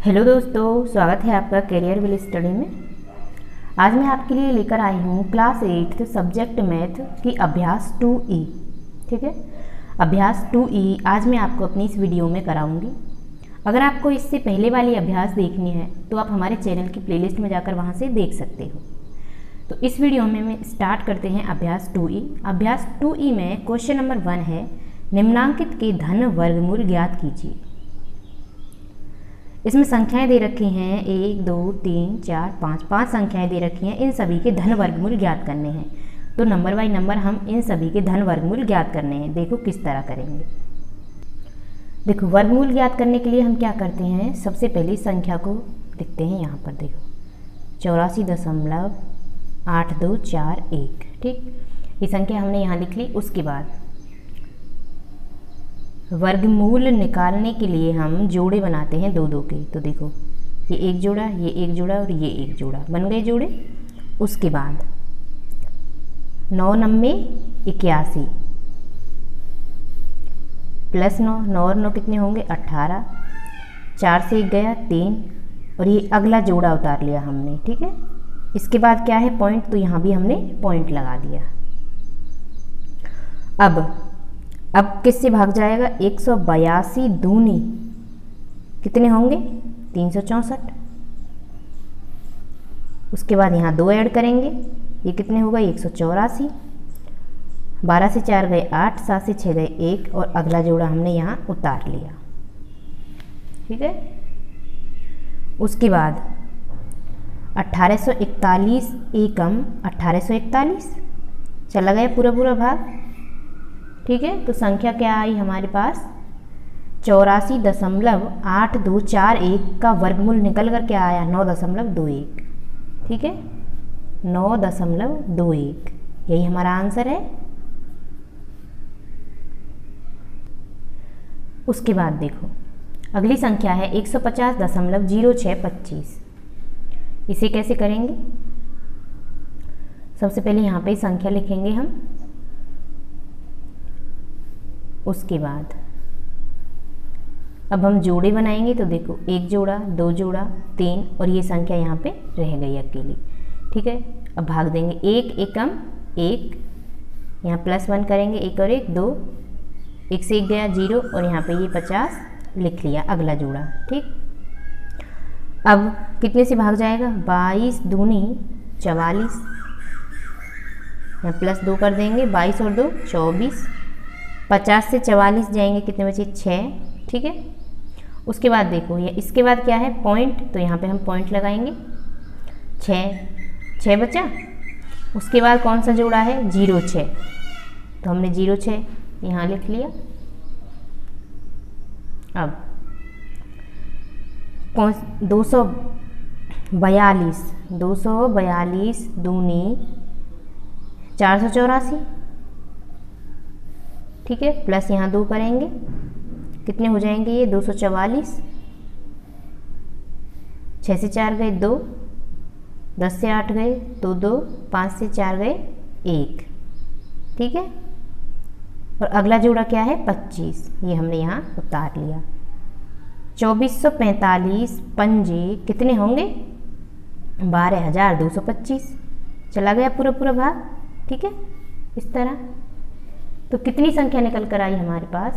Hello दोस्तों, स्वागत है आपका करियर विल स्टडी में। आज मैं आपके लिए लेकर आई हूँ क्लास 8 सब्जेक्ट मैथ की अभ्यास 2E। ठीक है, अभ्यास 2E आज मैं आपको अपनी इस वीडियो में कराऊंगी। अगर आपको इससे पहले वाली अभ्यास देखनी है तो आप हमारे चैनल की प्लेलिस्ट में जाकर वहाँ से देख सकते हो। तो इस वीडियो में स्टार्ट करते हैं अभ्यास 2E। अभ्यास 2E में क्वेश्चन नंबर 1 है, निम्नांकित के धन वर्गमूल ज्ञात कीजिए। इसमें संख्याएं दे रखी हैं 1 2 3 4 5 5 संख्याएं दे रखी हैं। इन सभी के धन वर्गमूल ज्ञात करने हैं। तो नंबर बाय नंबर हम इन सभी के धन वर्गमूल ज्ञात करने हैं। देखो किस तरह करेंगे। देखो, वर्गमूल ज्ञात करने के लिए हम क्या करते हैं, सबसे पहले संख्या को लिखते हैं। यहाँ पर देखो 84.8241। ठीक, ये संख्या हमने यहाँ लिख ली। उसके बाद वर्गमूल निकालने के लिए हम जोड़े बनाते हैं दो दो के। तो देखो, ये एक जोड़ा, ये एक जोड़ा और ये एक जोड़ा, बन गए जोड़े। उसके बाद 9 9 81 प्लस 9, 9 और 9 कितने होंगे 18। 4 से 1 गया 3 और ये अगला जोड़ा उतार लिया हमने। ठीक है, इसके बाद क्या है पॉइंट, तो यहाँ भी हमने पॉइंट लगा दिया। अब किससे भाग जाएगा, 182 दूनी कितने होंगे 364। उसके बाद यहाँ 2 ऐड करेंगे, ये कितने होगा 184। 12 से 4 गए 8, 7 से 6 गए 1 और अगला जोड़ा हमने यहाँ उतार लिया। ठीक है, उसके बाद 1841 एकम 1841 चला गया पूरा भाग। ठीक है, तो संख्या क्या आई हमारे पास 84.8241 का वर्गमूल निकल कर क्या आया 9.21। ठीक है, 9.21 यही हमारा आंसर है। उसके बाद देखो, अगली संख्या है 150.0625। इसे कैसे करेंगे, सबसे पहले यहाँ पे संख्या लिखेंगे हम। उसके बाद अब हम जोड़े बनाएंगे। तो देखो, 1 जोड़ा 2 जोड़ा 3 और ये संख्या यहाँ पे रह गई अकेली। ठीक है, अब भाग देंगे 1 एकम 1, यहाँ +1 करेंगे 1 और 1 2, 1 से 1 गया 0 और यहाँ पे ये 50 लिख लिया अगला जोड़ा। ठीक, अब कितने से भाग जाएगा 22 दूनी 44, यहाँ +2 कर देंगे 22 और 2 24। 50 से 44 जाएंगे, कितने बचे 6। ठीक है, उसके बाद देखो ये इसके बाद क्या है पॉइंट, तो यहाँ पे हम पॉइंट लगाएंगे 6 बचा। उसके बाद कौन सा जोड़ा है 06, तो हमने 06 यहाँ लिख लिया। अब 242 दूनी 484। ठीक है, प्लस यहाँ 2 करेंगे, कितने हो जाएंगे ये 244। 6 से 4 गए 2, 10 से 8 गए 2 2, 5 से 4 गए 1। ठीक है, और अगला जोड़ा क्या है 25, ये हमने यहाँ उतार लिया। 2445 पंजे कितने होंगे 12,225 चला गया पूरा भाग। ठीक है, इस तरह। तो कितनी संख्या निकल कर आई हमारे पास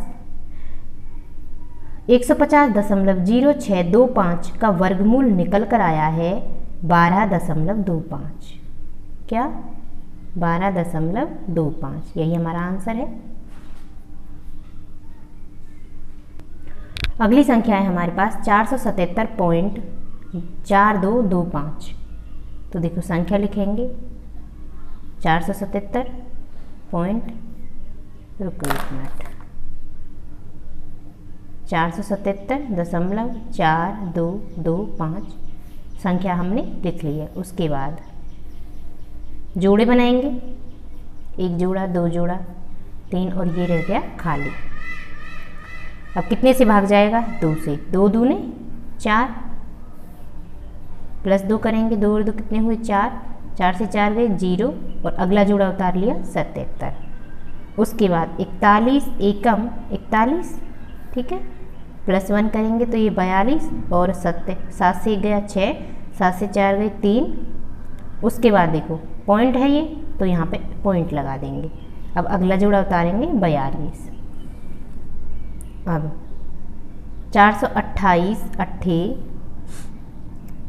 150.0625 का वर्गमूल निकल कर आया है 12.25। क्या 12.25, यही हमारा आंसर है। अगली संख्या है हमारे पास 477.4225। तो देखो संख्या लिखेंगे 477 पॉइंट, रुको 1 मिनट, 477.4225 संख्या हमने लिख ली है। उसके बाद जोड़े बनाएंगे, 1 जोड़ा 2 जोड़ा 3 और ये रह गया खाली। अब कितने से भाग जाएगा 2 से, 2 दूने 4, +2 करेंगे 2 और 2 कितने हुए 4, 4 से 4 गए 0 और अगला जोड़ा उतार लिया 77। उसके बाद 41 एकम 41, ठीक है, +1 करेंगे तो ये 42 और 7 से 1 गया 6, 7 से 4 गए 3। उसके बाद देखो पॉइंट है ये, तो यहाँ पे पॉइंट लगा देंगे। अब अगला जोड़ा उतारेंगे 42। अब 428 अट्ठे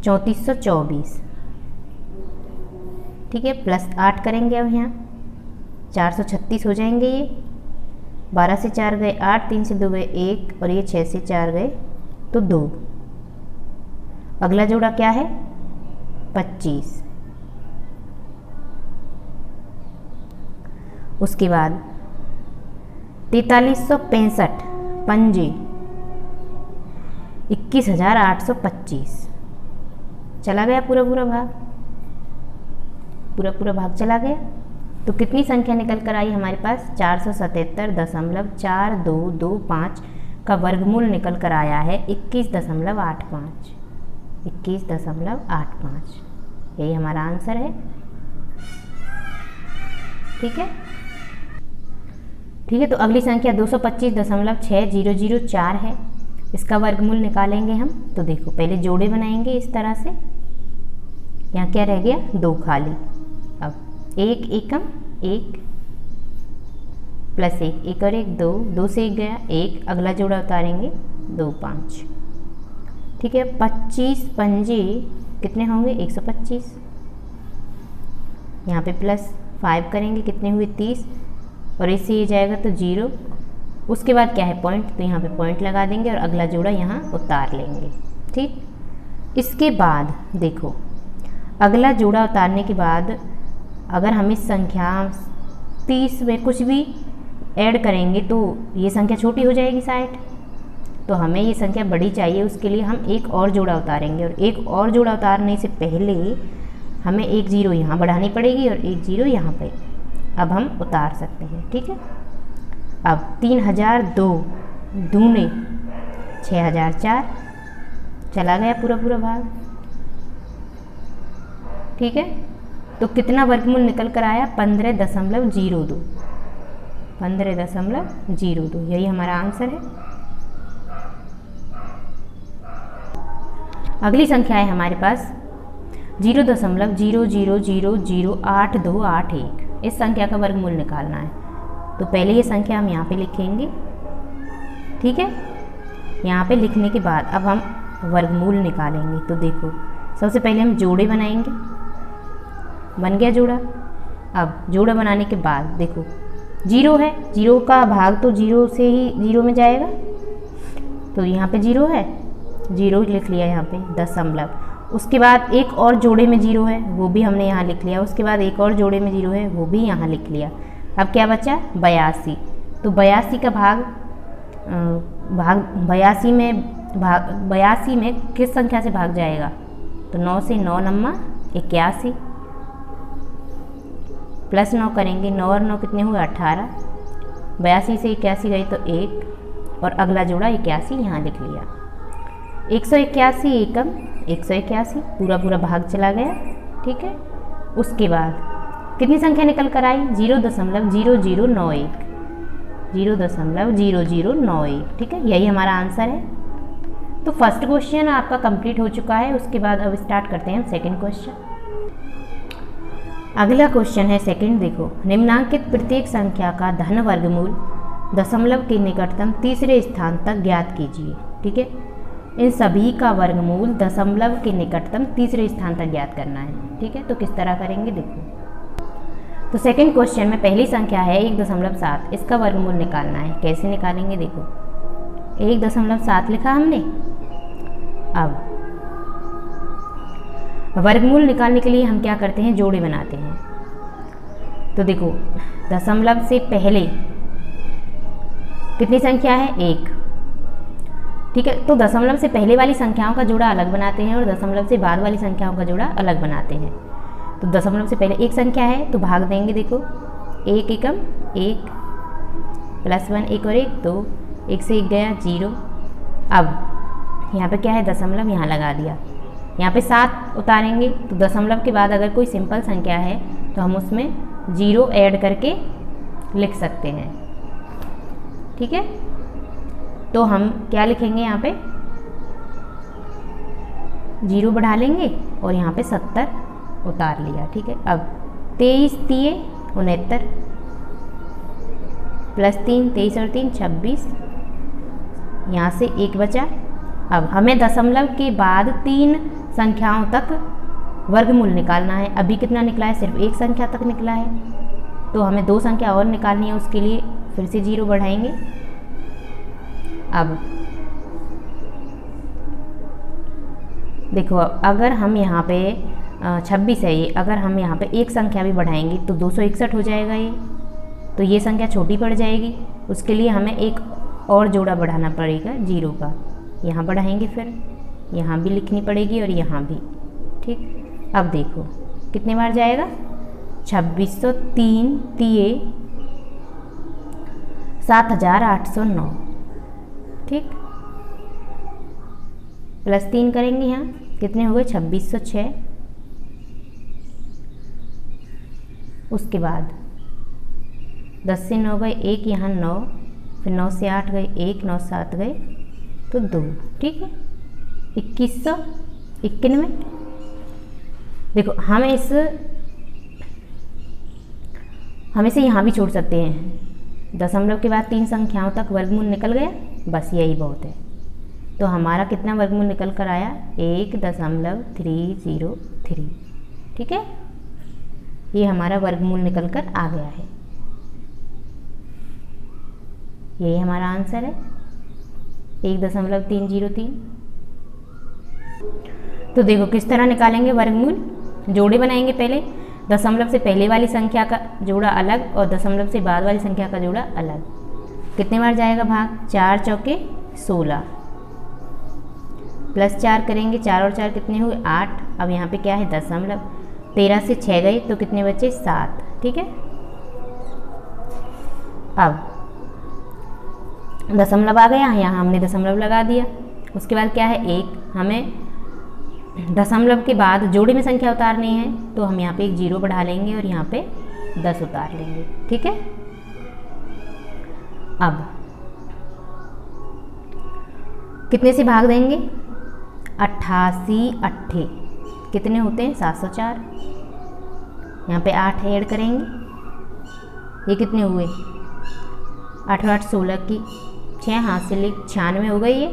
3424, ठीक है, +8 करेंगे। अब यहाँ 436 हो जाएंगे ये। 12 से 4 गए 8, 3 से 2 गए 1 और ये 6 से 4 गए तो 2। अगला जोड़ा क्या है 25। उसके बाद 4365 पंजे 21,825, चला गया पूरा भाग, पूरा भाग चला गया। तो कितनी संख्या निकल कर आई हमारे पास 477.4225 का वर्गमूल निकल कर आया है 21.85। 21.85 यही हमारा आंसर है। ठीक है, तो अगली संख्या 225.6004 है। इसका वर्गमूल निकालेंगे हम। तो देखो पहले जोड़े बनाएंगे इस तरह से। यहाँ क्या रह गया 2 खाली। अब 1 एकम 1 +1, 1 और 1 2, 2 से 1 गया 1। अगला जोड़ा उतारेंगे 2 5। ठीक है, 25 पंजे कितने होंगे 125। यहाँ पे +5 करेंगे, कितने हुए 30 और इससे ये जाएगा तो 0। उसके बाद क्या है पॉइंट, तो यहाँ पे पॉइंट लगा देंगे और अगला जोड़ा यहाँ उतार लेंगे। ठीक, इसके बाद देखो अगला जोड़ा उतारने के बाद अगर हम इस संख्या 30 में कुछ भी ऐड करेंगे तो ये संख्या छोटी हो जाएगी 60। तो हमें ये संख्या बड़ी चाहिए, उसके लिए हम एक और जोड़ा उतारेंगे। और एक और जोड़ा उतारने से पहले हमें 1 0 यहाँ बढ़ानी पड़ेगी और 1 0 यहाँ पे। अब हम उतार सकते हैं। ठीक है, अब 3002 दूने 6004, चला गया पूरा भाग। ठीक है, तो कितना वर्गमूल निकल कर आया 15.02। 15.02 यही हमारा आंसर है। अगली संख्या है हमारे पास 0.00008281। इस संख्या का वर्गमूल निकालना है। तो पहले ये संख्या हम यहाँ पे लिखेंगे। ठीक है, यहाँ पे लिखने के बाद अब हम वर्गमूल निकालेंगे। तो देखो सबसे पहले हम जोड़े बनाएंगे। बन गया जोड़ा। अब जोड़ा बनाने के बाद देखो 0 है, 0 का भाग तो 0 से ही 0 में जाएगा। तो यहाँ पे 0 है, 0 लिख लिया यहाँ पे दशमलव। उसके बाद एक और जोड़े में 0 है, वो भी हमने यहाँ लिख लिया। उसके बाद एक और जोड़े में 0 है, वो भी यहाँ लिख लिया। अब क्या बचा 82। तो 82 का भाग 82 में किस संख्या से भाग जाएगा, तो 9 से 9 नम्मा 81 +9 करेंगे। 9 और 9 कितने हुए 18। 82 से 81 गई तो 1 और अगला जोड़ा 81 यहाँ लिख लिया। 181 एकम 181, पूरा भाग चला गया। ठीक है, उसके बाद कितनी संख्या निकल कर आई 0.0091। 0.0091। ठीक है, यही हमारा आंसर है। तो फर्स्ट क्वेश्चन आपका कंप्लीट हो चुका है। उसके बाद अब स्टार्ट करते हैं सेकंड क्वेश्चन। अगला क्वेश्चन है सेकंड। देखो निम्नांकित प्रत्येक संख्या का धन वर्गमूल दशमलव के निकटतम तीसरे स्थान तक ज्ञात कीजिए। ठीक है, इन सभी का वर्गमूल दशमलव के निकटतम तीसरे स्थान तक ज्ञात करना है। ठीक है, तो किस तरह करेंगे देखो। तो सेकंड क्वेश्चन में पहली संख्या है 1.7, इसका वर्गमूल निकालना है। कैसे निकालेंगे देखो, 1.7 लिखा हमने। अब वर्गमूल निकालने के लिए हम क्या करते हैं, जोड़े बनाते हैं। तो देखो दशमलव से पहले कितनी संख्या है 1। ठीक है, तो दशमलव से पहले वाली संख्याओं का जोड़ा अलग बनाते हैं और दशमलव से बाद वाली संख्याओं का जोड़ा अलग बनाते हैं। तो दशमलव से पहले एक संख्या है तो भाग देंगे। देखो 1 एकम 1 +1 1 और 1 2, 1 से 1 गया 0। अब यहाँ पे क्या है दशमलव, यहाँ लगा दिया। यहाँ पे 7 उतारेंगे तो दशमलव के बाद अगर कोई सिंपल संख्या है तो हम उसमें 0 ऐड करके लिख सकते हैं। ठीक है, तो हम क्या लिखेंगे, यहाँ पे 0 बढ़ा लेंगे और यहाँ पे 70 उतार लिया। ठीक है, अब 23 तिये 69 प्लस 3, 23 और 3 26, यहाँ से 1 बचा। अब हमें दशमलव के बाद 3 संख्याओं तक वर्गमूल निकालना है। अभी कितना निकला है, सिर्फ 1 संख्या तक निकला है, तो हमें 2 संख्या और निकालनी है। उसके लिए फिर से 0 बढ़ाएंगे। अब देखो, अगर हम यहाँ पे 26 है ये, अगर हम यहाँ पे 1 संख्या भी बढ़ाएंगे तो 261 हो जाएगा ये, तो ये संख्या छोटी पड़ जाएगी। उसके लिए हमें एक और जोड़ा बढ़ाना पड़ेगा 0 का। यहाँ बढ़ाएंगे, फिर यहाँ भी लिखनी पड़ेगी और यहाँ भी। ठीक, अब देखो कितने बार जाएगा, 2603 तिये 7809। ठीक, प्लस 3 करेंगे, यहाँ कितने हो गए, 2606। उसके बाद 10 से 9 गए 1, यहाँ 9, फिर 9 से 8 गए 1, 9 से 7 गए तो 2। ठीक है, 2191। देखो हम इसे यहाँ भी छोड़ सकते हैं। दशमलव के बाद 3 संख्याओं तक वर्गमूल निकल गया, बस यही बहुत है। तो हमारा कितना वर्गमूल निकल कर आया, 1.303। ठीक है, ये हमारा वर्गमूल निकल कर आ गया है। यही हमारा आंसर है, 1.303। तो देखो किस तरह निकालेंगे वर्गमूल। जोड़े बनाएंगे पहले, दशमलव से पहले वाली संख्या का जोड़ा अलग और दशमलव से बाद वाली संख्या का जोड़ा अलग। कितने बार जाएगा भाग, 4 चौके 16, प्लस 4 करेंगे, 4 और 4 कितने हुए 8। अब यहाँ पे क्या है, दशमलव। 13 से 6 गए तो कितने बचे, 7। ठीक है, अब दशमलव आ गया, यहाँ हमने दशमलव लगा दिया। उसके बाद क्या है, 1। हमें दशमलव के बाद जोड़े में संख्या उतारनी है, तो हम यहाँ पे एक 0 बढ़ा लेंगे और यहाँ पे 10 उतार लेंगे। ठीक है, अब कितने से भाग देंगे, 88 8 कितने होते हैं, 704। यहाँ पे 8 ऐड करेंगे, ये कितने हुए, 8 और 8 16 की 6, हाथ से लिख 96 हो गई ये।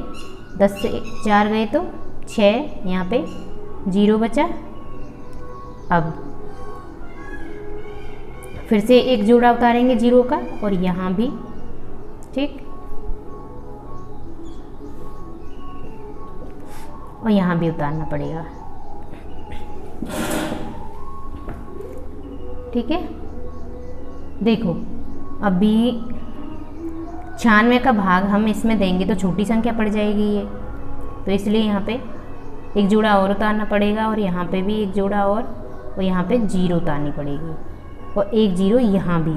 10 से 4 गए तो 6, यहाँ पे 0 बचा। अब फिर से एक जोड़ा उतारेंगे 0 का और यहाँ भी। ठीक, और यहाँ भी उतारना पड़ेगा। ठीक है, देखो अभी 96 का भाग हम इसमें देंगे तो छोटी संख्या पड़ जाएगी ये, तो इसलिए यहाँ पे एक जोड़ा और उतारना पड़ेगा और यहाँ पे भी एक जोड़ा और यहाँ पे 0 उतारनी पड़ेगी और एक 0 यहाँ भी।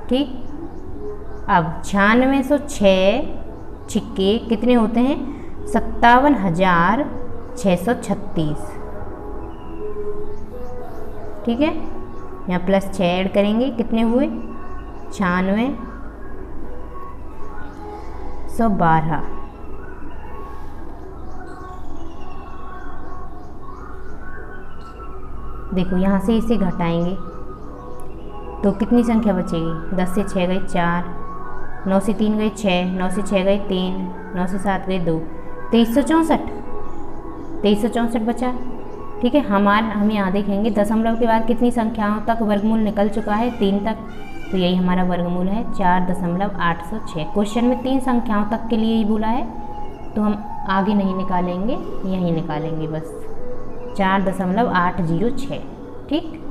ठीक, अब 9606 छिक्के कितने होते हैं, 57,636। ठीक है, यहाँ प्लस 6 ऐड करेंगे, कितने हुए, 96,112। देखो यहाँ से इसे घटाएंगे तो कितनी संख्या बचेगी, 10 से 6 गए 4, 9 से 3 गए 6, 9 से 6 गए 3, 9 से 7 गए 2, 2364 बचा। ठीक है, हम यहाँ देखेंगे दशमलव के बाद कितनी संख्याओं तक वर्गमूल निकल चुका है, 3 तक, तो यही हमारा वर्गमूल है 4.806। क्वेश्चन में 3 संख्याओं तक के लिए ही बोला है, तो हम आगे नहीं निकालेंगे, यहीं निकालेंगे बस, 4.806। ठीक,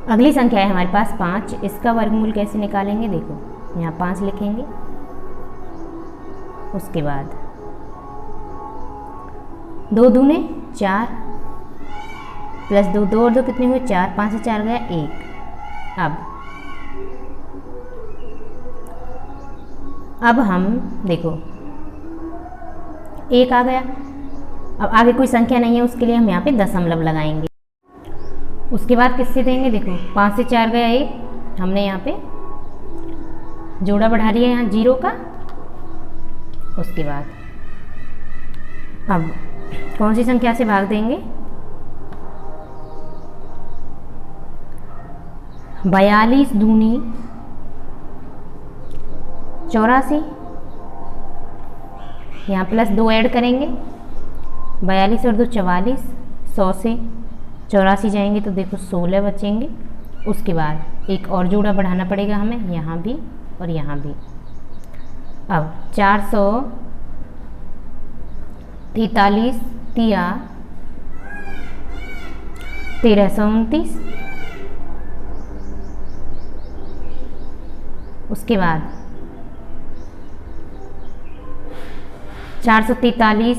अगली संख्या है हमारे पास 5। इसका वर्गमूल कैसे निकालेंगे, देखो यहाँ 5 लिखेंगे, उसके बाद 2 दूने 4 प्लस 2, 2 और 2 कितने हुए 4, 5 से 4 गया 1। अब हम देखो 1 आ गया, अब आगे कोई संख्या नहीं है, उसके लिए हम यहाँ पे दशमलव लगाएंगे। उसके बाद किससे देंगे, देखो 5 से 4 गया 1, हमने यहाँ पे जोड़ा बढ़ा लिया यहाँ 0 का उसके बाद अब कौन सी संख्या से भाग देंगे? 42 दूनी 84, यहाँ प्लस 2 ऐड करेंगे, 42 और 2 44, 100 से 84 जाएंगे तो देखो 16 बचेंगे। उसके बाद एक और जोड़ा बढ़ाना पड़ेगा हमें, यहाँ भी और यहाँ भी। अब 443 तिया 1329, उसके बाद 443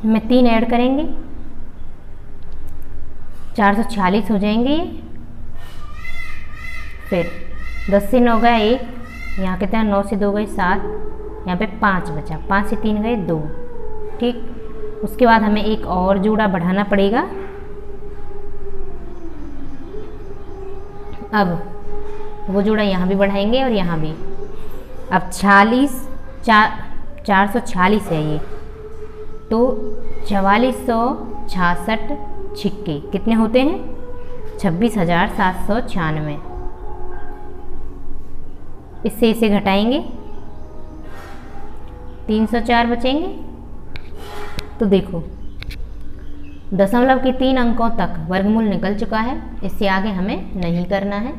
में 3 ऐड करेंगे, 446 हो जाएंगे ये। फिर 10 से 9 गया 1, यहाँ कितना 9 से 2 गए 7, यहाँ पे 5 बचा, 5 से 3 गए 2, ठीक। उसके बाद हमें एक और जोड़ा बढ़ाना पड़ेगा। अब वो जोड़ा यहाँ भी बढ़ाएंगे और यहाँ भी। अब 446 है ये, तो 4466 छिक्के कितने होते हैं? 26,796। इससे इसे घटाएंगे, 304 बचेंगे। तो देखो दशमलव के 3 अंकों तक वर्गमूल निकल चुका है, इससे आगे हमें नहीं करना है।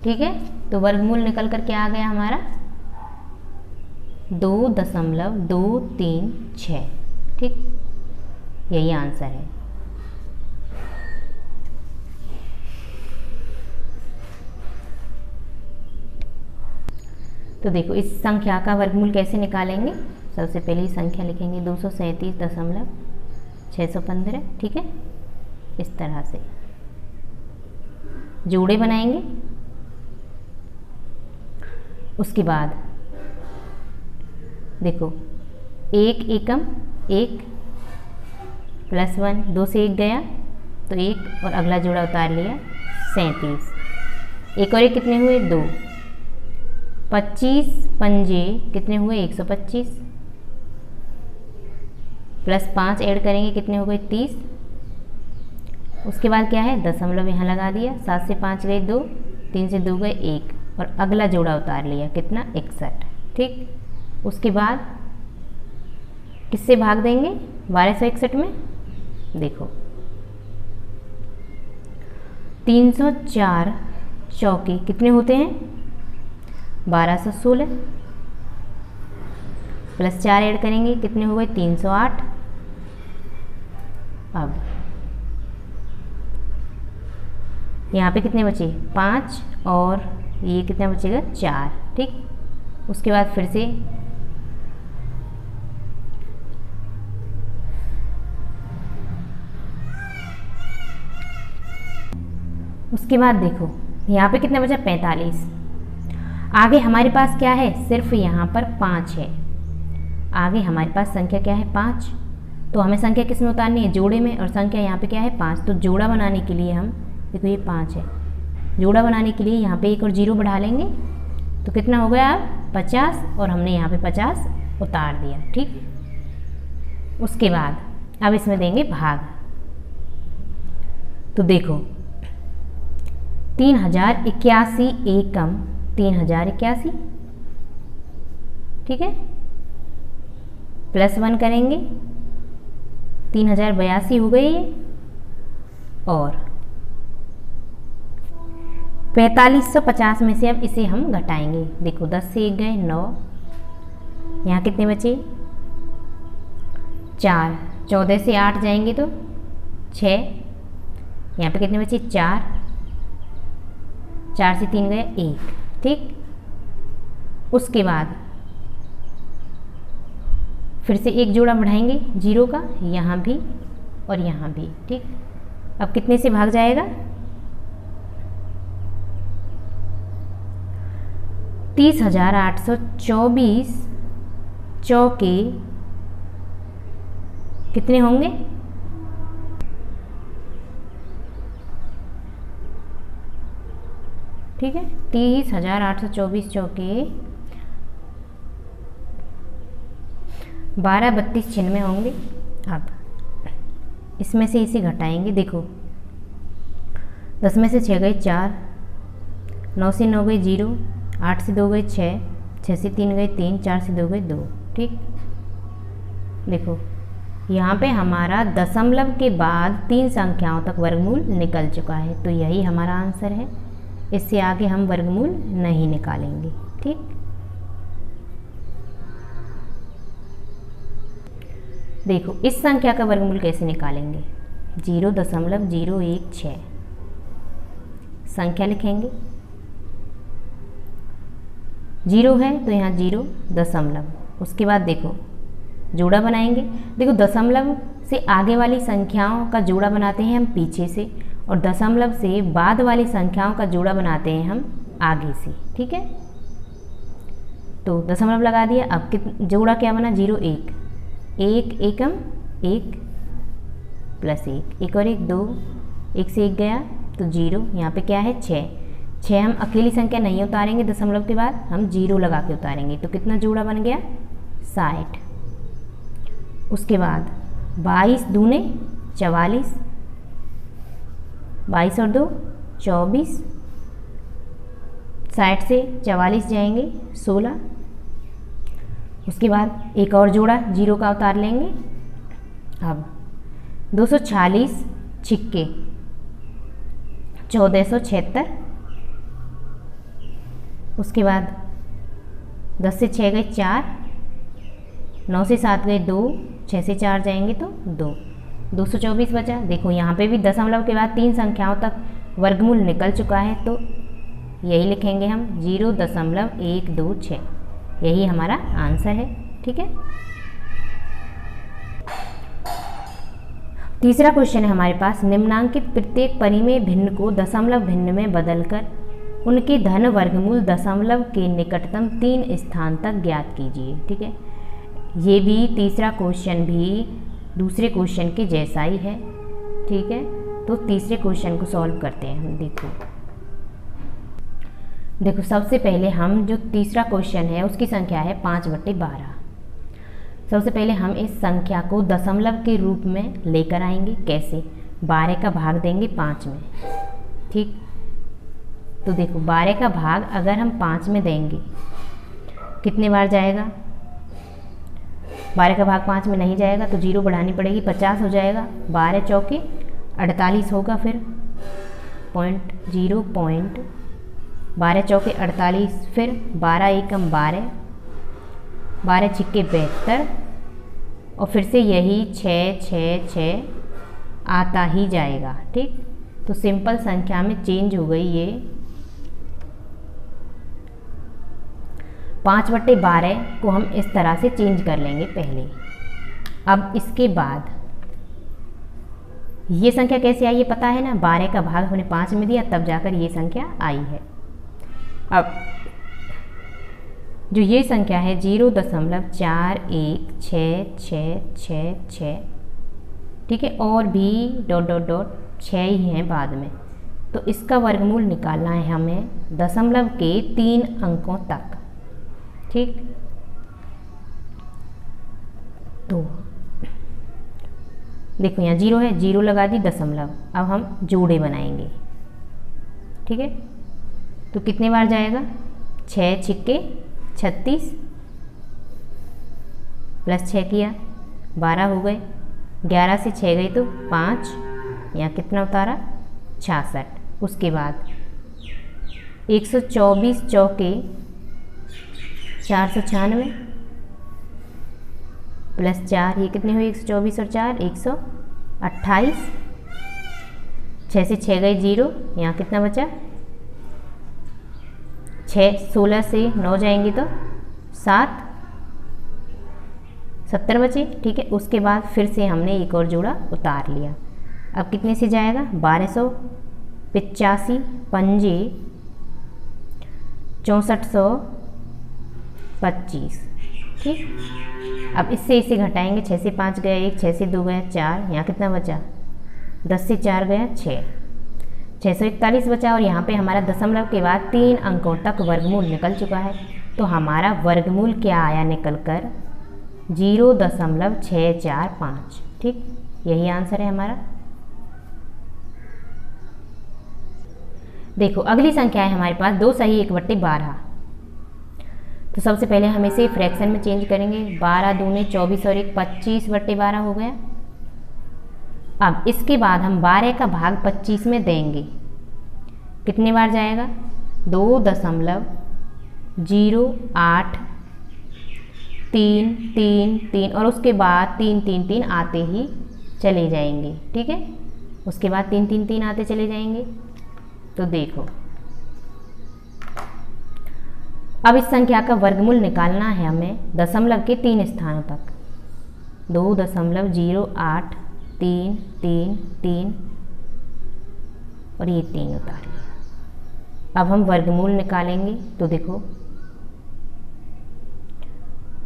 ठीक है, तो वर्गमूल निकल कर के आ गया हमारा 2.236। ठीक, यही आंसर है। तो देखो इस संख्या का वर्गमूल कैसे निकालेंगे। सबसे पहले संख्या लिखेंगे 237.615। ठीक है, इस तरह से जोड़े बनाएंगे। उसके बाद देखो 1 एकम 1 प्लस 1, 2 से 1 गया तो 1 और अगला जोड़ा उतार लिया 37। एक और एक कितने हुए 2, 25 पंजे कितने हुए 125, प्लस 5 ऐड करेंगे कितने हो गए 30। उसके बाद क्या है दशमलव यहाँ लगा दिया, 7 से 5 गए 2, 3 से 2 गए 1 और अगला जोड़ा उतार लिया कितना 61। ठीक, उसके बाद किससे भाग देंगे 1261 में। देखो 304 चौके कितने होते हैं 1216, प्लस 4 ऐड करेंगे कितने हो गए 308। अब यहाँ पे कितने बचे 5 और ये कितना बचेगा 4। ठीक, उसके बाद फिर से देखो यहाँ पे कितना बचा 45। आगे हमारे पास क्या है सिर्फ यहाँ पर 5 है। आगे हमारे पास संख्या क्या है 5, तो हमें संख्या किस में उतारनी है जोड़े में, और संख्या यहाँ पे क्या है 5। तो जोड़ा बनाने के लिए हम देखो ये 5 है, जोड़ा बनाने के लिए यहाँ पे एक और 0 बढ़ा लेंगे तो कितना हो गया अब 50, और हमने यहाँ पे 50 उतार दिया। ठीक, उसके बाद अब इसमें देंगे भाग। तो देखो 3081 एकम 3081। ठीक है, प्लस 1 करेंगे 3082 हो गई ये, और 4550 में से अब इसे हम घटाएंगे। देखो 10 से 1 गए 9, यहाँ कितने बचे 4, 14 से 8 जाएंगे तो 6, यहाँ पे कितने बचे 4, 4 से 3 गए 1। ठीक, उसके बाद फिर से एक जोड़ा बढ़ाएंगे 0 का, यहाँ भी और यहाँ भी। ठीक, अब कितने से भाग जाएगा 30,824 चौके कितने होंगे ठीक है। 30,824 चौके 12, 32, 96 होंगे। अब इसमें से इसे घटाएंगे। देखो 10 में से 6 गए 4, 9 से 9 गए 0, 8 से 2 गए 6, 6 से 3 गए 3, 4 से 2 गए 2। ठीक, देखो यहाँ पे हमारा दशमलव के बाद 3 संख्याओं तक वर्गमूल निकल चुका है, तो यही हमारा आंसर है। इससे आगे हम वर्गमूल नहीं निकालेंगे। ठीक, देखो इस संख्या का वर्गमूल कैसे निकालेंगे। 0.016 संख्या लिखेंगे, 0 है तो यहाँ 0 दशमलव, उसके बाद देखो जोड़ा बनाएंगे। देखो दशमलव से आगे वाली संख्याओं का जोड़ा बनाते हैं हम पीछे से, और दशमलव से बाद वाली संख्याओं का जोड़ा बनाते हैं हम आगे से। ठीक है, तो दशमलव लगा दिया। अब जोड़ा क्या बना, 0 1, 1 एकम 1 प्लस 1, 1 और 1 2, 1 से 1 गया तो 0। यहाँ पे क्या है 6, 6 हम अकेली संख्या नहीं उतारेंगे दशमलव के बाद, हम 0 लगा के उतारेंगे, तो कितना जोड़ा बन गया 60। उसके बाद 22 दूने 44, 22 और 2 24, 60 से 44 जाएंगे 16। उसके बाद एक और जोड़ा 0 का उतार लेंगे। अब 246 छिक्के 1476। उसके बाद 10 से 6 गए 4, 9 से 7 गए 2, 6 से 4 जाएंगे तो 2, 224 बचा। देखो यहाँ पे भी दशमलव के बाद 3 संख्याओं तक वर्गमूल निकल चुका है, तो यही लिखेंगे हम 0.126, यही हमारा आंसर है। ठीक है, तीसरा क्वेश्चन है हमारे पास, निम्नांकित प्रत्येक परिमेय भिन्न को दशमलव भिन्न में बदलकर उनके धन वर्गमूल दशमलव के निकटतम 3 स्थान तक ज्ञात कीजिए। ठीक है, ये भी तीसरा क्वेश्चन भी दूसरे क्वेश्चन के जैसा ही है। ठीक है, तो तीसरे क्वेश्चन को सॉल्व करते हैं हम। देखो सबसे पहले हम जो तीसरा क्वेश्चन है उसकी संख्या है 5/12। सबसे पहले हम इस संख्या को दशमलव के रूप में लेकर आएंगे। कैसे, 12 का भाग देंगे 5 में। ठीक, तो देखो 12 का भाग अगर हम 5 में देंगे कितने बार जाएगा, 12 का भाग 5 में नहीं जाएगा तो 0 बढ़ानी पड़ेगी, 50 हो जाएगा। 12 चौके 48 होगा, फिर 0.0 12 चौके 48, फिर 12 एकम 12, 12 छिक्के 72, और फिर से यही 6 6 6 आता ही जाएगा। ठीक, तो सिंपल संख्या में चेंज हो गई ये। 5/12 को हम इस तरह से चेंज कर लेंगे पहले। अब इसके बाद ये संख्या कैसे आई ये पता है ना, 12 का भाग हमने 5 में दिया तब जाकर ये संख्या आई है। अब जो ये संख्या है 0.416666, ठीक है, और भी ... 6 ही हैं बाद में, तो इसका वर्गमूल निकालना है हमें दशमलव के 3 अंकों तक। ठीक, तो देखो यहाँ 0 है, 0 लगा दी दशमलव। अब हम जोड़े बनाएंगे। ठीक है, तो कितने बार जाएगा, 6 छिक्के 36 प्लस 6 किया 12 हो गए, 11 से 6 गई तो 5, यहाँ कितना उतारा 66। उसके बाद 124 चौके 496 प्लस 4, ये कितने हुए 124 और 4 128, 6 से 6 गए 0, यहाँ कितना बचा 6, 16 से 9 जाएंगे तो 7, 70 बचे। ठीक है, उसके बाद फिर से हमने एक और जोड़ा उतार लिया। अब कितने से जाएगा 1285 पंजे 6425। ठीक, अब इससे इसे घटाएंगे, 6 से 5 गया 1, 6 से 2 गया 4, यहाँ कितना बचा 10 से 4 गया 6, 641 बचा और यहाँ पे हमारा दशमलव के बाद 3 अंकों तक वर्गमूल निकल चुका है। तो हमारा वर्गमूल क्या आया निकल कर 0.645। ठीक, यही आंसर है हमारा। देखो अगली संख्या है हमारे पास 2 सही 1/12। तो सबसे पहले हम इसे फ्रैक्शन में चेंज करेंगे। 12 दूने 24 और 1 25/12 हो गया। अब इसके बाद हम 12 का भाग 25 में देंगे। कितने बार जाएगा? 2.08333 और उसके बाद 333 आते ही चले जाएंगे। ठीक है, उसके बाद 333 आते चले जाएंगे। तो देखो अब इस संख्या का वर्गमूल निकालना है हमें दशमलव के 3 स्थानों तक। 2.0833 और ये 3 उतार लिया। अब हम वर्गमूल निकालेंगे। तो देखो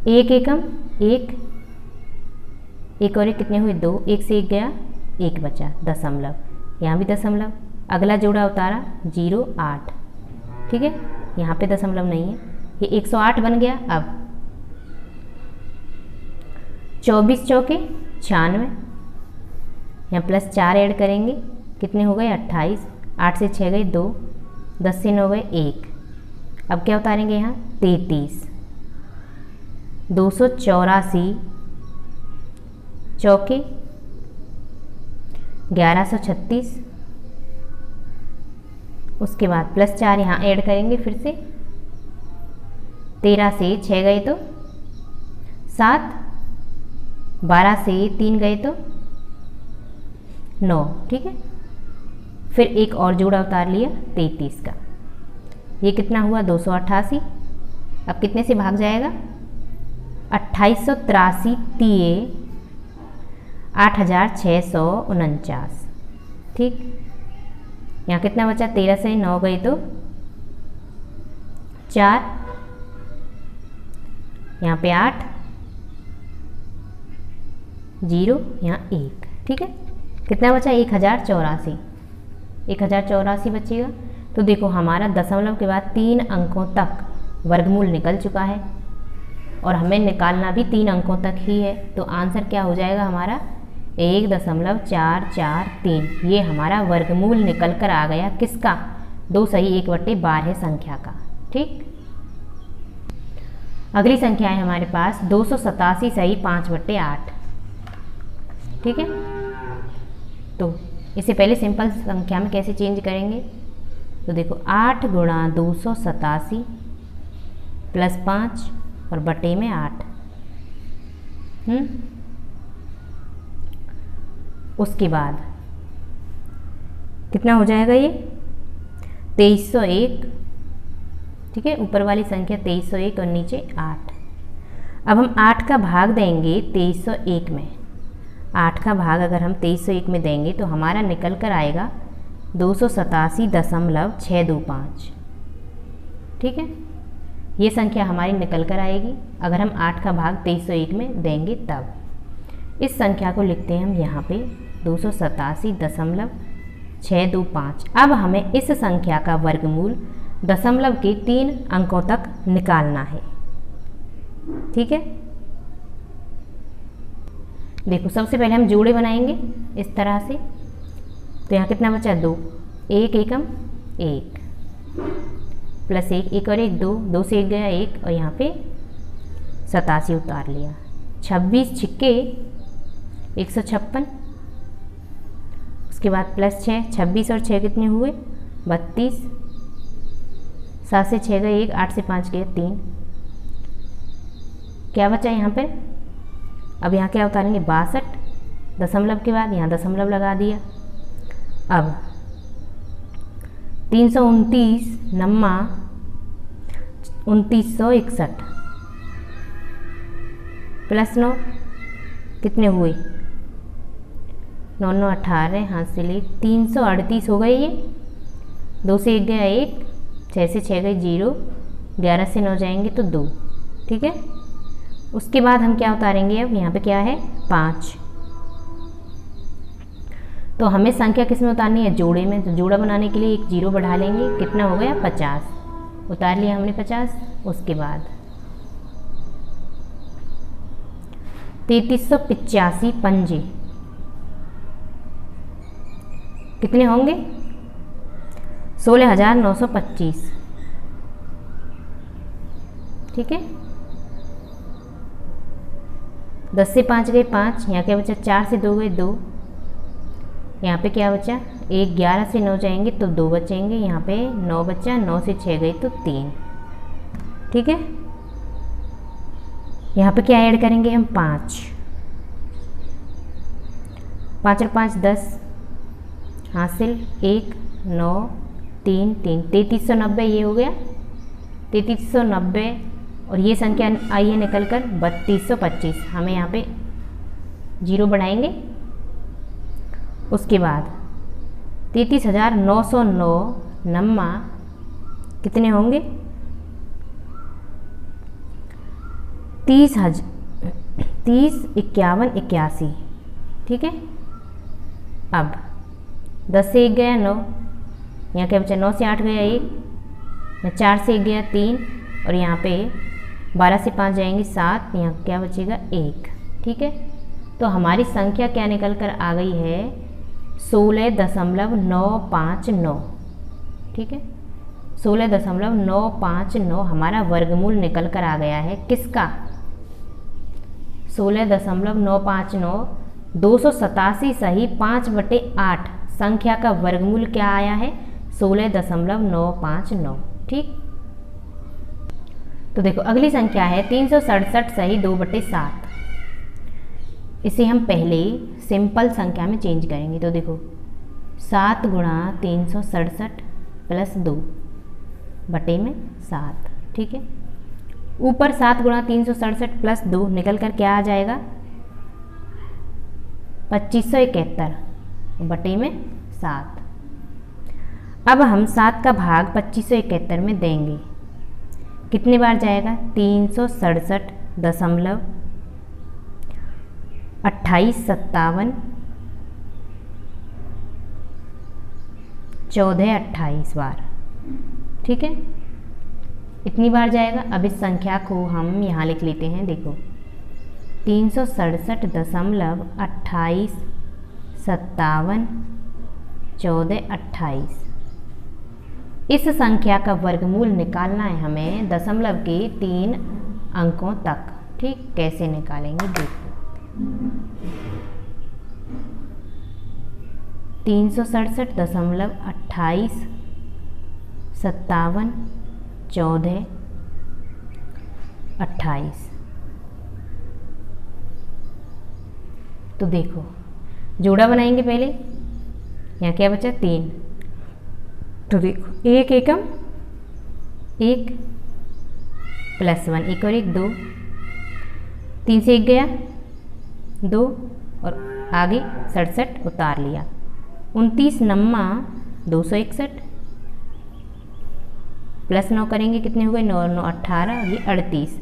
1 एकम 1, 1 और 1 कितने हुए? 2, 1 से 1 गया, 1 बचा, दशमलव, यहाँ भी दशमलव, अगला जोड़ा उतारा 0.8। ठीक है, यहाँ पे दशमलव नहीं है, ये 108 बन गया। अब 24 चौके 96, यहाँ +4 ऐड करेंगे, कितने हो गए? 28, 8 से 6 गए 2, 10 से 9 गए 1। अब क्या उतारेंगे यहाँ? 33, 284 चौके 1136, उसके बाद +4 यहाँ ऐड करेंगे फिर से, 13 से 6 गए तो 7, 12 से 3 गए तो 9। ठीक है, फिर एक और जोड़ा उतार लिया 33 का, ये कितना हुआ? 288। अब कितने से भाग जाएगा? 2883 तिये 8649। ठीक, यहाँ कितना बचा? 13 से 9 गए तो 4, यहाँ पे 8, 0, यहाँ 1। ठीक है, कितना बचा? 1084, 1084 बचेगा। तो देखो हमारा दशमलव के बाद 3 अंकों तक वर्गमूल निकल चुका है और हमें निकालना भी 3 अंकों तक ही है। तो आंसर क्या हो जाएगा हमारा? 1.443। ये हमारा वर्गमूल निकल कर आ गया किसका? 2 सही 1/12 संख्या का। ठीक, अगली संख्या है हमारे पास 287 सही 5/8। ठीक है, तो इसे पहले सिंपल संख्या में कैसे चेंज करेंगे? तो देखो 8 × 287 + 5 और बटे में 8। उसके बाद कितना हो जाएगा? ये 2301। ठीक है, ऊपर वाली संख्या 2301 और नीचे 8। अब हम 8 का भाग देंगे 2301 में। 8 का भाग अगर हम 2301 में देंगे तो हमारा निकल कर आएगा 287.625। ठीक है, ये संख्या हमारी निकल कर आएगी अगर हम 8 का भाग 2301 में देंगे तब। इस संख्या को लिखते हैं हम यहाँ पे 287.625। अब हमें इस संख्या का वर्गमूल दशमलव के 3 अंकों तक निकालना है। ठीक है, देखो सबसे पहले हम जोड़े बनाएंगे इस तरह से। तो यहाँ कितना बचा? 2, 1 एकम 1 +1, 1 और 1 2, 2 से 1 गया 1 और यहाँ पे 87 उतार लिया। 26 छिक्के 156, उसके बाद +6, 26 और 6 कितने हुए? 32, 7 से 6 गए 1, 8 से 5 गए 3। क्या बचा यहाँ पे? अब यहाँ क्या उतारेंगे? 62 दशमलव के बाद, यहाँ दशमलव लगा दिया। अब 329 नम्मा 2961 +9 कितने हुए? 9 9 18, हाथ से ले 338 हो गए। ये 2 से 1 गया 1, 6 से 6 गए 0, 11 से 9 जाएंगे तो 2। ठीक है, उसके बाद हम क्या उतारेंगे? अब यहाँ पे क्या है? 5। तो हमें संख्या किस में उतारनी है, जोड़े में। तो जोड़ा बनाने के लिए एक जीरो बढ़ा लेंगे, कितना हो गया 50, उतार लिया हमने 50। उसके बाद 3385 पंजे कितने होंगे, 16,925, ठीक है। 10 से 5 गए 5, यहाँ क्या बचा, 4 से 2 गए 2, यहाँ पे क्या बचा 1, 11 से 9 जाएंगे तो 2 बचेंगे, यहाँ पे 9 बचा, 9 से 6 गए तो 3, ठीक है। यहाँ पे क्या ऐड करेंगे हम 5, 5 और 5 10, हासिल 1 9 3 3, 3390 ये हो गया 3390, और ये संख्या आई है निकल कर 3225। हमें यहाँ पे जीरो बढ़ाएंगे। उसके बाद 33,909 नम्मा कितने होंगे, 30 51 81, ठीक है। अब 10 से 1 गया 9, यहाँ क्या बचा 9 से 8 गया 1, 4 से 1 गया 3, और यहाँ पे 12 से 5 जाएंगे 7, यहाँ क्या बचेगा 1, ठीक है। तो हमारी संख्या क्या निकल कर आ गई है 16.959, ठीक है। 16.959 हमारा वर्गमूल निकल कर आ गया है, किसका 16.959, 287 सही 5/8 संख्या का वर्गमूल क्या आया है 16.959, ठीक। तो देखो अगली संख्या है 367 सही 2/7। इसे हम पहले सिंपल संख्या में चेंज करेंगे। तो देखो 7 गुणा 367 प्लस 2 बटे में 7, ठीक है। ऊपर 7 गुणा 367 प्लस 2 निकल कर क्या आ जाएगा 2571 बटे में 7। अब हम 7 का भाग 2571 में देंगे, कितने बार जाएगा 367.2857 1428 बार, ठीक है। इतनी बार जाएगा। अब इस संख्या को हम यहाँ लिख लेते हैं, देखो 367.2857 1428। इस संख्या का वर्गमूल निकालना है हमें दशमलव के 3 अंकों तक, ठीक। कैसे निकालेंगे देखो 367.2857 1428। तो देखो जोड़ा बनाएंगे पहले, यहाँ क्या बचा 3, तो देखो 1 एकम 1 प्लस 1, 1 और 1 2, 3 से 1 गया 2, और आगे 67 उतार लिया। 29 नम्मा 261 प्लस 9 करेंगे कितने हो गए 9 9 18, और ये 38।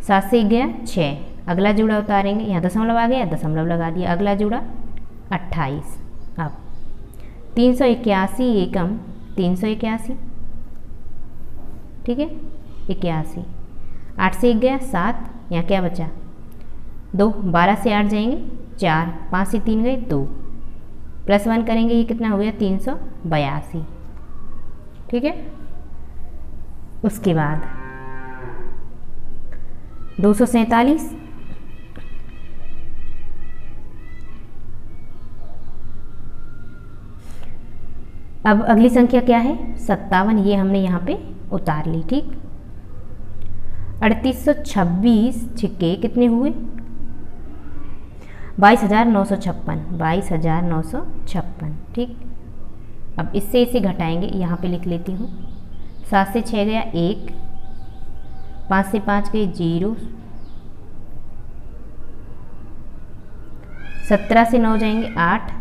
7 से 1 गया 6, अगला जोड़ा उतारेंगे, यहाँ दशमलव आ गया दशमलव लगा दिया, अगला जोड़ा 28। अब 381 एकम 381, ठीक है 81। 8 से 1 गया 7, यहाँ क्या बचा 2, 12 से 8 जाएंगे 4, 5 से 3 गए 2, प्लस 1 करेंगे ये कितना हो गया 382, ठीक है। उसके बाद 247, अब अगली संख्या क्या है 57, ये हमने यहाँ पे उतार ली, ठीक। 3826 छिक्के कितने हुए 22,956, 22,956, ठीक। अब इससे इसे घटाएंगे, यहाँ पे लिख लेती हूँ। 7 से 6 गया 1, 5 से 5 गए 0, 17 से 9 जाएंगे 8,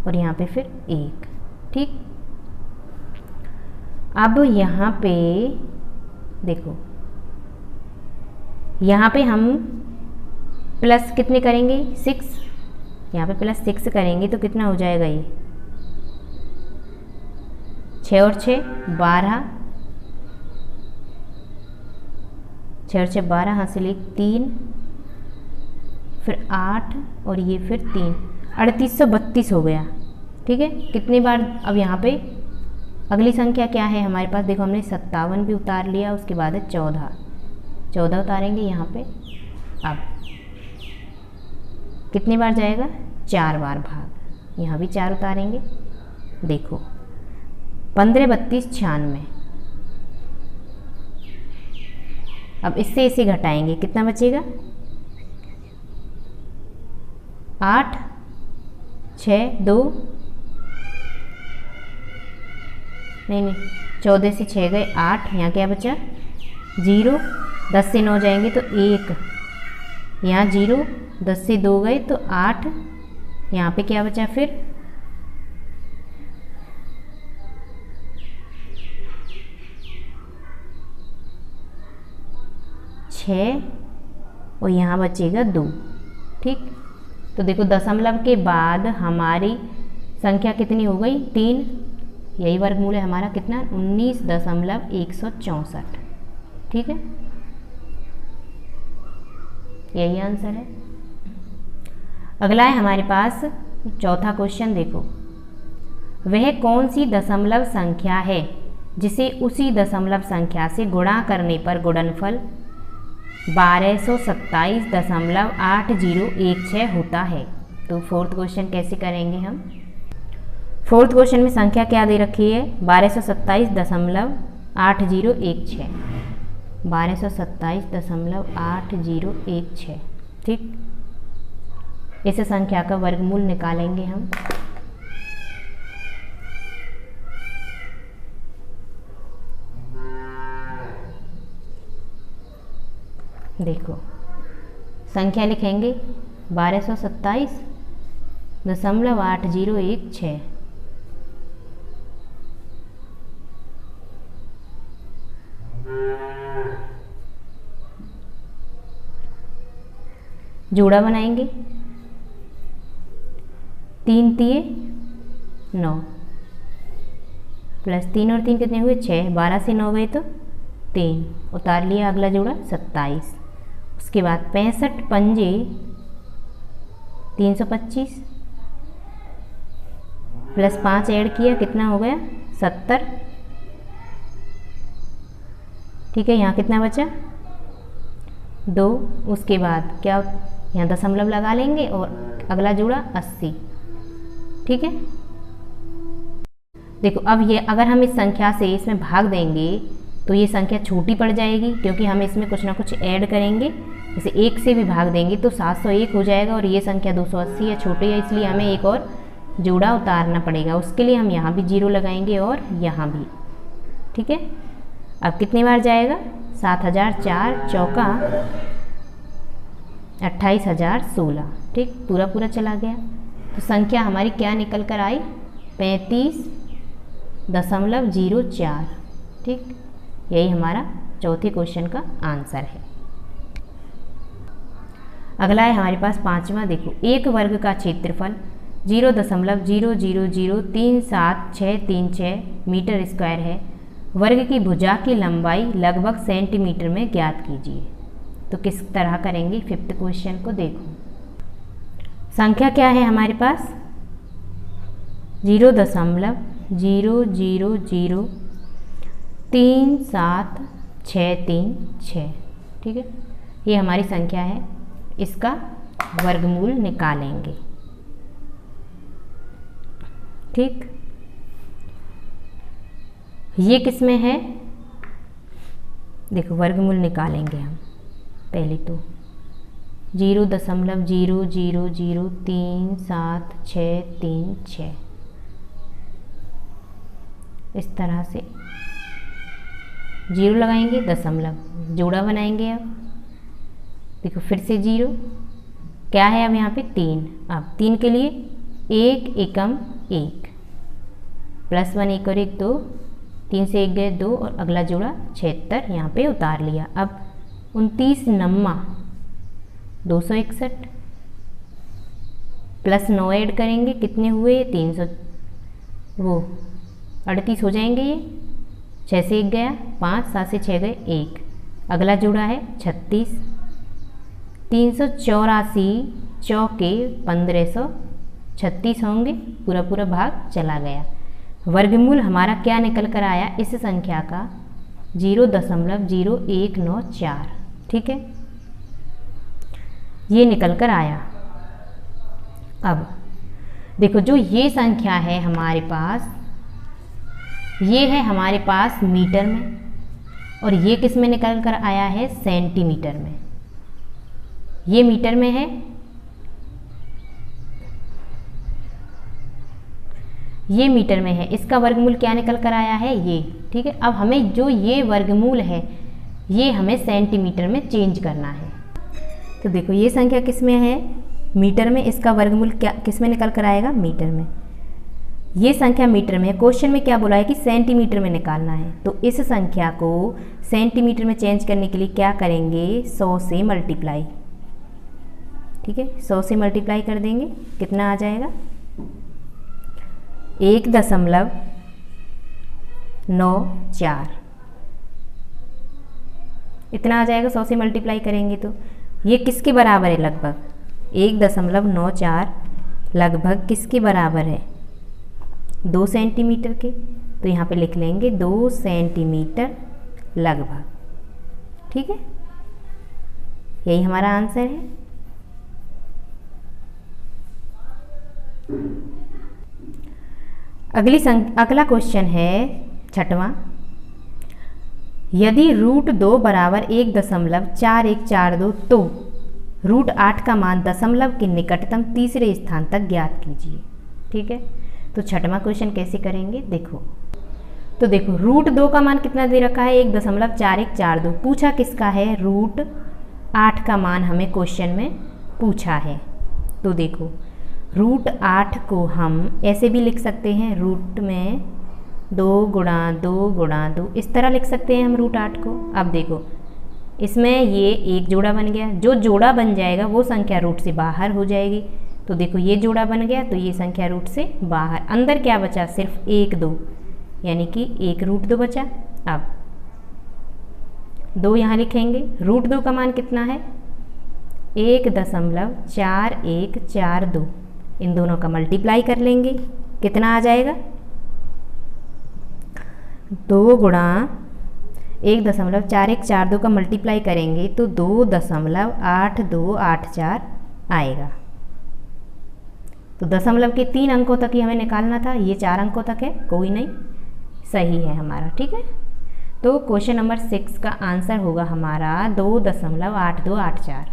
और यहाँ पे फिर 1, ठीक। अब यहाँ पे देखो, यहाँ पे हम प्लस कितने करेंगे 6, यहाँ पे प्लस 6 करेंगे तो कितना हो जाएगा ये 6 और 6 12, 6 और 6 12, हासिल 1 3, फिर 8 और ये फिर 3, 3832 हो गया। ठीक है, कितनी बार अब यहाँ पे अगली संख्या क्या है हमारे पास, देखो हमने 57 भी उतार लिया, उसके बाद है 14 उतारेंगे यहाँ पे। अब कितनी बार जाएगा 4 बार भाग, यहाँ भी 4 उतारेंगे। देखो 15 32 96, अब इससे इसे घटाएंगे, कितना बचेगा 8 6 2, नहीं 14 से 6 गए 8, यहाँ क्या बचा 0, 10 से 9 जाएंगे तो 1, यहाँ 0, 10 से 2 गए तो 8, यहाँ पे क्या बचा फिर 6 और यहाँ बचेगा 2। ठीक, तो देखो दशमलव के बाद हमारी संख्या कितनी हो गई 3, यही वर्गमूल है हमारा कितना 19.164। ठीक है, यही आंसर है। अगला है हमारे पास चौथा क्वेश्चन, देखो वह कौन सी दशमलव संख्या है जिसे उसी दशमलव संख्या से गुणा करने पर गुणनफल 1227.8016 होता है। तो फोर्थ क्वेश्चन कैसे करेंगे हम, फोर्थ क्वेश्चन में संख्या क्या दे रखी है 1227.8016, 1227.8016। ठीक, इस संख्या का वर्गमूल निकालेंगे हम। देखो संख्या लिखेंगे 1227.8016, जोड़ा बनाएंगे 3 तिये 9, प्लस 3 और 3 कितने हुए 6, 12 से 9 गए तो 3, उतार लिया अगला जोड़ा 27। उसके बाद 65 पंजे 325, प्लस 5 ऐड किया कितना हो गया 70। ठीक है, यहाँ कितना बचा 2, उसके बाद क्या यहाँ दशमलव लगा लेंगे और अगला जोड़ा 80। ठीक है, देखो अब ये अगर हम इस संख्या से इसमें भाग देंगे तो ये संख्या छोटी पड़ जाएगी, क्योंकि हम इसमें कुछ ना कुछ ऐड करेंगे। जैसे 1 से भी भाग देंगे तो 701 हो जाएगा और ये संख्या 280 है, छोटी है, इसलिए हमें एक और जोड़ा उतारना पड़ेगा। उसके लिए हम यहाँ भी 0 लगाएंगे और यहाँ भी। ठीक है, अब कितनी बार जाएगा 7004 चौका 28016। ठीक, पूरा पूरा चला गया, तो संख्या हमारी क्या निकल कर आई 35.04। ठीक, यही हमारा चौथे क्वेश्चन का आंसर है। अगला है हमारे पास पांचवा, देखो एक वर्ग का क्षेत्रफल 0.000373636 मीटर स्क्वायर है। वर्ग की भुजा की लंबाई लगभग सेंटीमीटर में ज्ञात कीजिए। तो किस तरह करेंगे, फिफ्थ क्वेश्चन को देखो। संख्या क्या है हमारे पास 0.000373636। ठीक है, ये हमारी संख्या है, इसका वर्गमूल निकालेंगे। ठीक, ये किस में है, देखो वर्गमूल निकालेंगे हम पहले तो 0.000373636 इस तरह से 0 लगाएंगे, दशमलव जोड़ा बनाएंगे। अब देखो फिर से 0 क्या है, अब यहाँ पे 3। अब 3 के लिए 1 एकम 1 प्लस 1 1 और 1 2, 3 से 1 गए 2 और अगला जोड़ा 76 यहाँ पे उतार लिया। अब 29 नम्मा 261 प्लस 9 ऐड करेंगे, कितने हुए 300, वो 38 हो जाएंगे ये। 6 से 1 गया 5, 7 से 6 गए 1, अगला जोड़ा है 36, 384 चौके 1536 होंगे, पूरा पूरा भाग चला गया। वर्गमूल हमारा क्या निकल कर आया इस संख्या का 0.0194, ठीक है, ये निकल कर आया। अब देखो जो ये संख्या है हमारे पास, ये है हमारे पास मीटर में, और ये किस में निकल कर आया है सेंटीमीटर में। ये मीटर में है, ये मीटर में है, इसका वर्गमूल क्या निकल कर आया है ये, ठीक है। अब हमें जो ये वर्गमूल है ये हमें सेंटीमीटर में चेंज करना है। तो देखो ये संख्या किस में है मीटर में, इसका वर्गमूल क्या किस में निकल कर आएगा मीटर में। ये संख्या मीटर में है, क्वेश्चन में क्या बोला है कि सेंटीमीटर में निकालना है। तो इस संख्या को सेंटीमीटर में चेंज करने के लिए क्या करेंगे 100 से मल्टीप्लाई, ठीक है, 100 से मल्टीप्लाई कर देंगे, कितना आ जाएगा 1.94, इतना आ जाएगा 100 से मल्टीप्लाई करेंगे। तो ये किसके बराबर है लगभग 1.94 लगभग किसके बराबर है 2 सेंटीमीटर के। तो यहाँ पे लिख लेंगे 2 सेंटीमीटर लगभग, ठीक है, यही हमारा आंसर है। अगला क्वेश्चन है 6वां। यदि √2 बराबर 1.4142 तो √8 का मान दशमलव के निकटतम तीसरे स्थान तक ज्ञात कीजिए, ठीक है। तो 6वां क्वेश्चन कैसे करेंगे देखो, तो देखो √2 का मान कितना दे रखा है 1.4142, पूछा किसका है √8 का मान हमें क्वेश्चन में पूछा है। तो देखो √8 को हम ऐसे भी लिख सकते हैं, रूट में 2 गुणा 2 गुणा 2, इस तरह लिख सकते हैं हम √8 को। अब देखो इसमें ये एक जोड़ा बन गया, जो जोड़ा बन जाएगा वो संख्या रूट से बाहर हो जाएगी। तो देखो ये जोड़ा बन गया तो ये संख्या रूट से बाहर, अंदर क्या बचा सिर्फ 1 2, यानी कि 1 √2 बचा। अब 2 यहाँ लिखेंगे, √2 का मान कितना है 1.4142, इन दोनों का मल्टीप्लाई कर लेंगे, कितना आ जाएगा 2 गुणा 1.4142 का मल्टीप्लाई करेंगे तो 2.8284 आएगा। तो दशमलव के 3 अंकों तक ही हमें निकालना था, ये 4 अंकों तक है, कोई नहीं, सही है हमारा, ठीक है। तो क्वेश्चन नंबर 6 का आंसर होगा हमारा 2.8284।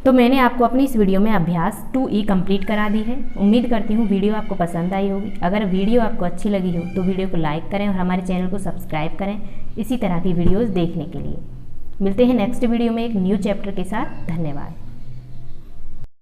तो मैंने आपको अपनी इस वीडियो में अभ्यास 2E कंप्लीट करा दी है। उम्मीद करती हूँ वीडियो आपको पसंद आई होगी। अगर वीडियो आपको अच्छी लगी हो तो वीडियो को लाइक करें और हमारे चैनल को सब्सक्राइब करें इसी तरह की वीडियोस देखने के लिए। मिलते हैं नेक्स्ट वीडियो में एक न्यू चैप्टर के साथ। धन्यवाद।